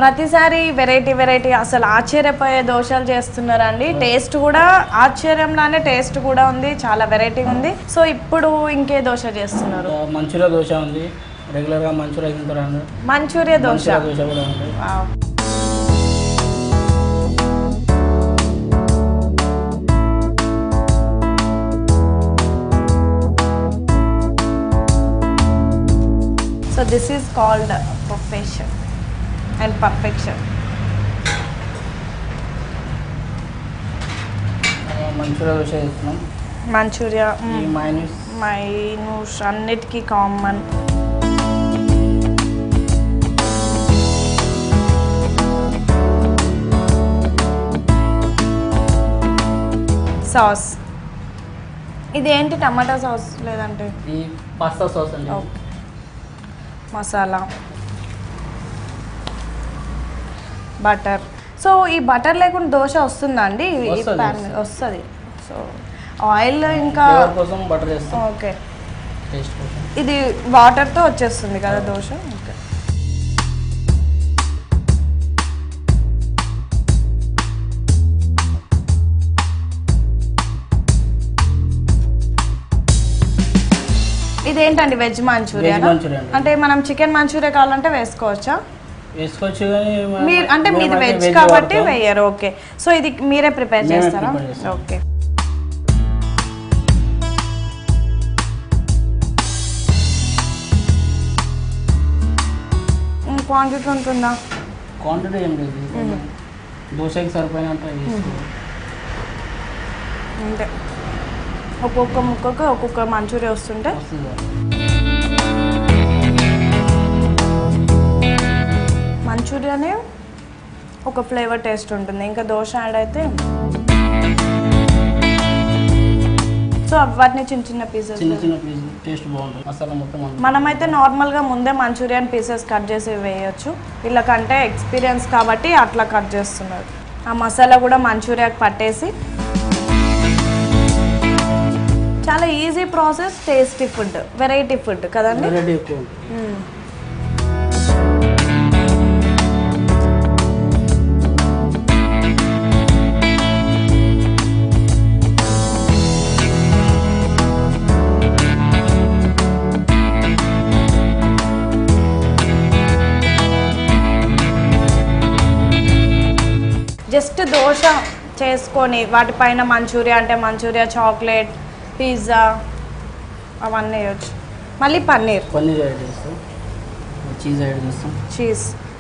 ప్రతిసారి వెరైటీ అసలు ఆశ్చర్యపోయే దోశలు చేస్తున్నారండి. టేస్ట్ కూడా ఆశ్చర్యంలానే టేస్ట్ కూడా ఉంది, చాలా వెరైటీ ఉంది. సో ఇప్పుడు ఇంకే దోశ చేస్తున్నారు? మంచూరియా దోశ ఉంది, రెగ్యులర్ గా మంచూరియా తింటారు. మంచూరియా దోశ కూడా ఉంది. So this is called perfection and perfection. Manchuria dosa చేస్తున్నాం. మంచూరియా మైనూస్ అన్నిటికీ కామన్. సాస్ ఇది ఏంటి? టమాటా సాస్ లేదంటే ఈ పాస్తా సాస్ అండి. మసాలా, బటర్. సో ఈ బటర్ లేకుండా దోశ వస్తుందా అండి? వస్తుంది. సో ఆయిల్ ఇంకా బటర్ చేస్తాం. ఓకే, ఇది వాటర్తో వచ్చేస్తుంది కదా దోశ. ఓకే, ఇదేంటండి? Veg manchuria. అంటే మనం చికెన్ మంచూరియా కావాలంటే వేసుకోవచ్చా? వేసుకోవచ్చు, మీరు అంటే మీది వెజ్ కాబట్టి వేయరు. ఓకే, సో ఇది మీరే ప్రిపేర్ చేస్తారా? ఓకే. క్వాంటిటీ ఉంటుందా? క్వాంటిటీ ఏం లేదు, దోశకి సరిపోయినంత. అంటే ఒక్కొక్క ముక్కకు ఒక్కొక్క మంచూరియా వస్తుంటే మంచూరియానే ఒక ఫ్లేవర్ టేస్ట్ ఉంటుంది, ఇంకా దోశ యాడ్ అయితే. సో వాటిని చిన్న చిన్న పీసెస్ టేస్ట్ బాగుంటుంది. మసాలా మొత్తం మనమైతే నార్మల్గా ముందే మంచూరియన్ పీసెస్ కట్ చేసి వేయచ్చు, వీళ్ళకంటే ఎక్స్పీరియన్స్ కాబట్టి అట్లా కట్ చేస్తున్నారు. ఆ మసాలా కూడా మంచూరియాకి పట్టేసి. చాలా easy process, tasty food, variety food కదండి. జస్ట్ దోశ చేసుకొని వాటిపైన మంచూరియా అంటే మంచూరియా, చాక్లెట్, పిజ్జా అవన్నీ వేయచ్చు. మళ్ళీ పన్నీర్ యాడ్ చేస్తాం, చీజ్ యాడ్ చేస్తాం.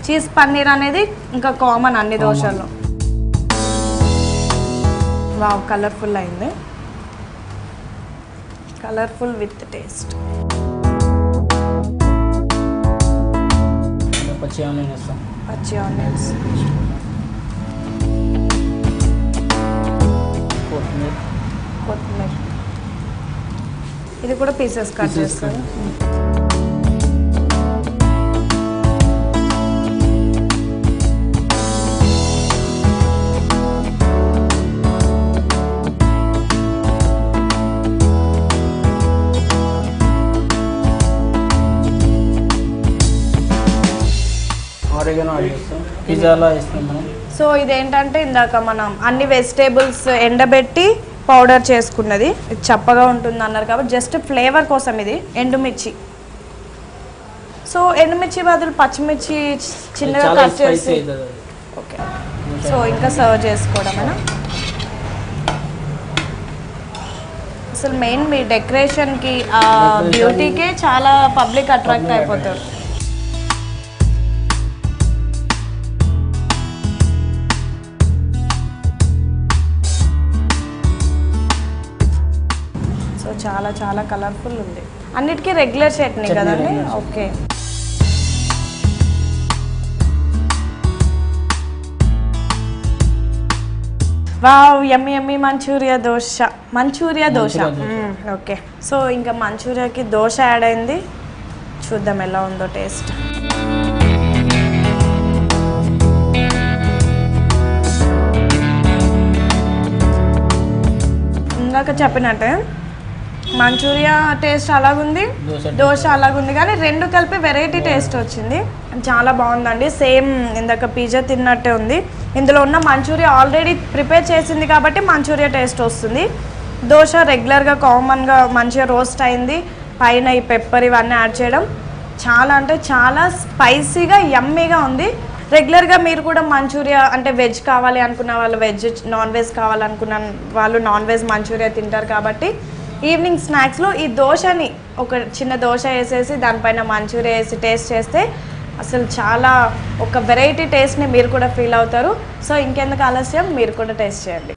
చీజ్ పన్నీర్ అనేది ఇంకా కామన్ అన్ని దోశల్లో. వావ్, కలర్ఫుల్ అయింది, కలర్ఫుల్ విత్ టేస్ట్. పచ్చి ఆనియన్ వేస్తాం. పచ్చి ఆనియన్స్, కొత్తిమీర. ఇది కూడా పీసెస్ కట్ చేస్తాను. ఆరిగానో యాడ్ చేస్తాం, పిజ్జాలో వేస్తాం మనం. సో ఇదేంటంటే ఇందాక మనం అన్ని వెజిటేబుల్స్ ఎండబెట్టి పౌడర్ చేసుకున్నది. ఇది చప్పగా ఉంటుంది అన్నారు కాబట్టి జస్ట్ ఫ్లేవర్ కోసం ఇది ఎండుమిర్చి. సో ఎండుమిర్చి బదులు పచ్చిమిర్చి చిన్నగా కట్ చేసి. ఓకే, సో ఇంకా సర్వ్ చేసుకోవడమేనా? అసలు మెయిన్ మీ డెకరేషన్కి, బ్యూటీకే చాలా పబ్లిక్ అట్రాక్ట్ అయిపోతారు. చాలా చాలా కలర్ఫుల్ ఉంది. అన్నిటికీ రెగ్యులర్ చట్నీ కదండి. ఓకే, వావ్, యమ్మీ యమ్మీ మంచూరియా దోశ. ఓకే, సో ఇంకా మంచూరియాకి దోశ యాడ్ అయింది. చూద్దాం ఎలా ఉందో టేస్ట్. ఇందాక చెప్పినట్టే మంచూరియా టేస్ట్ అలాగుంది, దోశ అలాగుంది, కానీ రెండు కలిపి వెరైటీ టేస్ట్ వచ్చింది. చాలా బాగుందండి. సేమ్ ఇందాక పిజ్జా తిన్నట్టే ఉంది. ఇందులో ఉన్న మంచూరియా ఆల్రెడీ ప్రిపేర్ చేసింది కాబట్టి మంచూరియా టేస్ట్ వస్తుంది. దోశ రెగ్యులర్గా కామన్గా మంచిగా రోస్ట్ అయింది. పైన ఈ పెప్పర్ ఇవన్నీ యాడ్ చేయడం చాలా అంటే చాలా స్పైసీగా యమ్మీగా ఉంది. రెగ్యులర్గా మీరు కూడా మంచూరియా అంటే వెజ్ కావాలి అనుకున్న వాళ్ళు వెజ్, నాన్ వెజ్ కావాలనుకున్న వాళ్ళు నాన్ వెజ్ మంచూరియా తింటారు కాబట్టి ఈవినింగ్ స్నాక్స్లో ఈ దోశని ఒక చిన్న దోశ వేసేసి దానిపైన మంచూరియా వేసి టేస్ట్ చేస్తే అసలు చాలా ఒక వెరైటీ టేస్ట్ని మీరు కూడా ఫీల్ అవుతారు. సో ఇంకెందుకు ఆలస్యం, మీరు కూడా టేస్ట్ చేయండి.